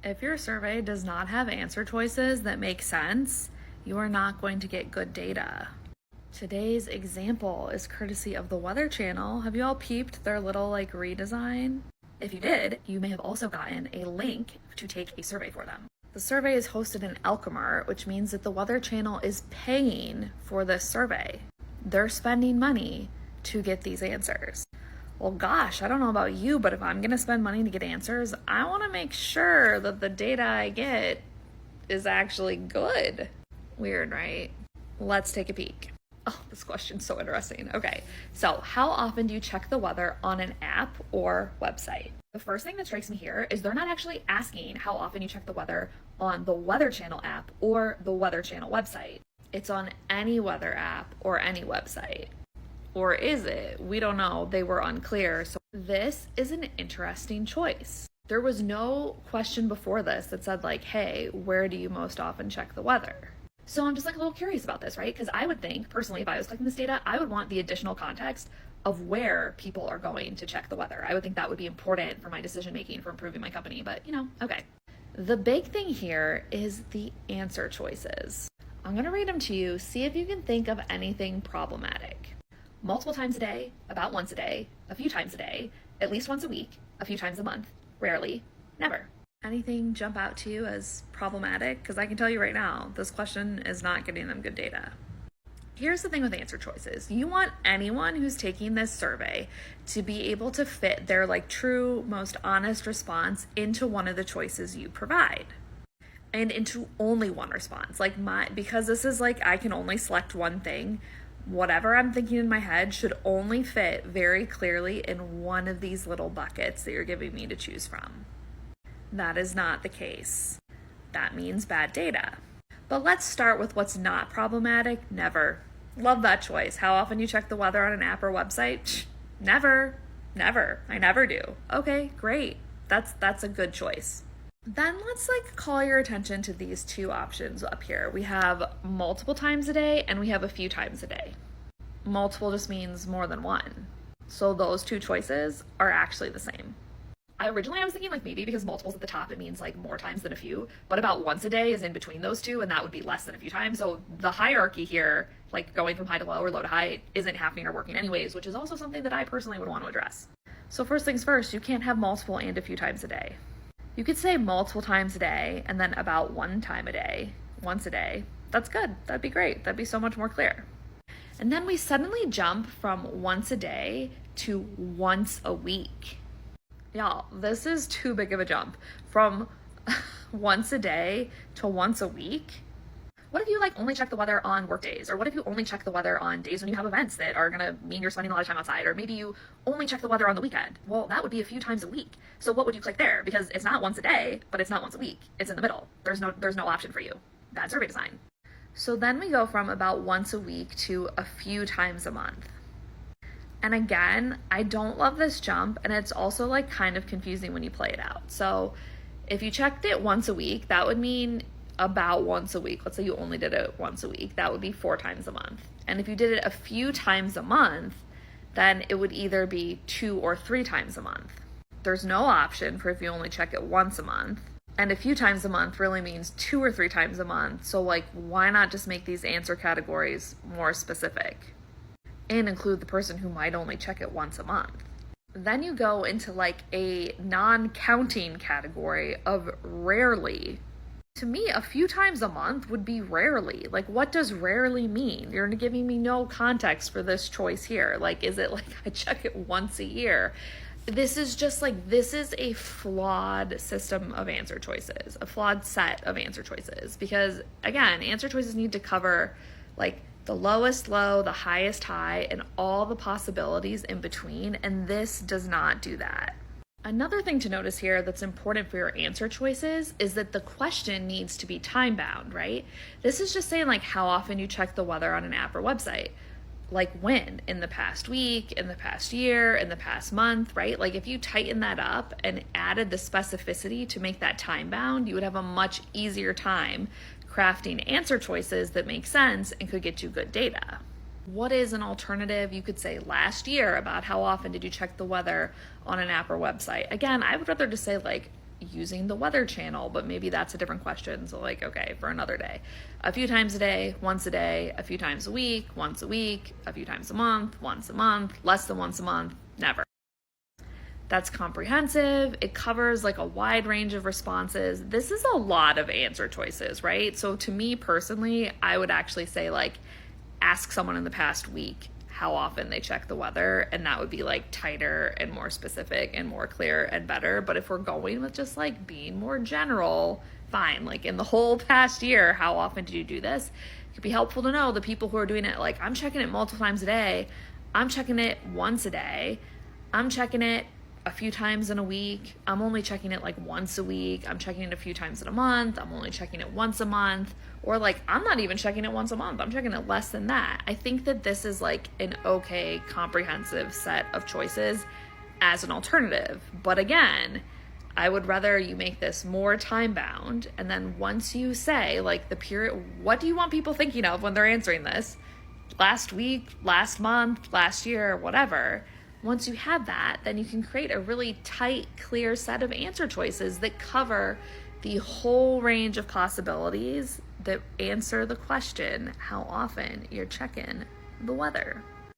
If your survey does not have answer choices that make sense, you are not going to get good data. Today's example is courtesy of the Weather Channel. Have you all peeped their little redesign? If you did, you may have also gotten a link to take a survey for them. The survey is hosted in Alkmaar, which means that the Weather Channel is paying for this survey. They're spending money to get these answers. Well, gosh, I don't know about you, but if I'm going to spend money to get answers, I want to make sure that the data I get is actually good. Weird, right? Let's take a peek. Oh, this question's so interesting. Okay, so how often do you check the weather on an app or website? The first thing that strikes me here is they're not actually asking how often you check the weather on the Weather Channel app or the Weather Channel website. It's on any weather app or any website. Or is it? We don't know. They were unclear. So this is an interesting choice. There was no question before this that said hey, where do you most often check the weather? So I'm just a little curious about this, right? Because I would think, personally, if I was collecting this data, I would want the additional context of where people are going to check the weather. I would think that would be important for my decision making, for improving my company, but okay. The big thing here is the answer choices. I'm gonna read them to you, see if you can think of anything problematic. Multiple times a day, about once a day, a few times a day, at least once a week, a few times a month, rarely, never. Anything jump out to you as problematic? Because I can tell you right now, this question is not getting them good data. Here's the thing with answer choices. You want anyone who's taking this survey to be able to fit their true, most honest response into one of the choices you provide. And into only one response. Because this is I can only select one thing, whatever I'm thinking in my head should only fit very clearly in one of these little buckets that you're giving me to choose from. That is not the case. That means bad data. But let's start with what's not problematic. Never. Love that choice. How often you check the weather on an app or website? Never. Never. I never do. Okay, great. That's a good choice. Then let's call your attention to these two options up here. We have multiple times a day and we have a few times a day. Multiple just means more than one. So those two choices are actually the same. I was thinking maybe because multiples at the top, it means more times than a few, but about once a day is in between those two, and that would be less than a few times. So the hierarchy here, going from high to low or low to high, isn't happening or working anyways, which is also something that I personally would want to address. So first things first, you can't have multiple and a few times a day. You could say multiple times a day and then about one time a day, once a day. That's good. That'd be great. That'd be so much more clear. And then we suddenly jump from once a day to once a week. Y'all, this is too big of a jump. From once a day to once a week. What if you only check the weather on work days? Or what if you only check the weather on days when you have events that are gonna mean you're spending a lot of time outside? Or maybe you only check the weather on the weekend. Well, that would be a few times a week. So what would you click there? Because it's not once a day, but it's not once a week. It's in the middle. There's no option for you. Bad survey design. So then we go from about once a week to a few times a month. And again, I don't love this jump, and it's also kind of confusing when you play it out. So if you checked it once a week, that would mean about once a week. Let's say you only did it once a week. That would be 4 times a month. And if you did it a few times a month, then it would either be 2 or 3 times a month. There's no option for if you only check it once a month. And a few times a month really means 2 or 3 times a month. So why not just make these answer categories more specific? And include the person who might only check it once a month. Then you go into a non-counting category of rarely. To me, a few times a month would be rarely. What does rarely mean? You're giving me no context for this choice here. Is it I check it once a year? This is just this is a flawed system of answer choices, a flawed set of answer choices. Because again, answer choices need to cover the lowest low, the highest high, and all the possibilities in between, and this does not do that. Another thing to notice here that's important for your answer choices is that the question needs to be time-bound, right? This is just saying how often you check the weather on an app or website. When? In the past week, in the past year, in the past month, right? If you tighten that up and added the specificity to make that time-bound, you would have a much easier time crafting answer choices that make sense and could get you good data. What is an alternative? You could say last year about how often did you check the weather on an app or website. Again, I would rather just say using the weather channel, but maybe that's a different question. So like, okay, for another day, a few times a day, once a day, a few times a week, once a week, a few times a month, once a month, less than once a month, never. That's comprehensive. It covers like a wide range of responses. This is a lot of answer choices, right? So to me personally, I would actually say like, ask someone in the past week how often they check the weather, and that would be like tighter and more specific and more clear and better. But if we're going with just like being more general, fine. Like in the whole past year, how often did you do this? It could be helpful to know the people who are doing it like, I'm checking it multiple times a day, I'm checking it once a day, I'm checking it a few times in a week, I'm only checking it like once a week, I'm checking it a few times in a month, I'm only checking it once a month, or like I'm not even checking it once a month, I'm checking it less than that. I think that this is like an okay comprehensive set of choices as an alternative. But again, I would rather you make this more time bound, and then once you say like the period, what do you want people thinking of when they're answering this? Last week, last month, last year, whatever. Once you have that, then you can create a really tight, clear set of answer choices that cover the whole range of possibilities that answer the question, how often you're checking the weather.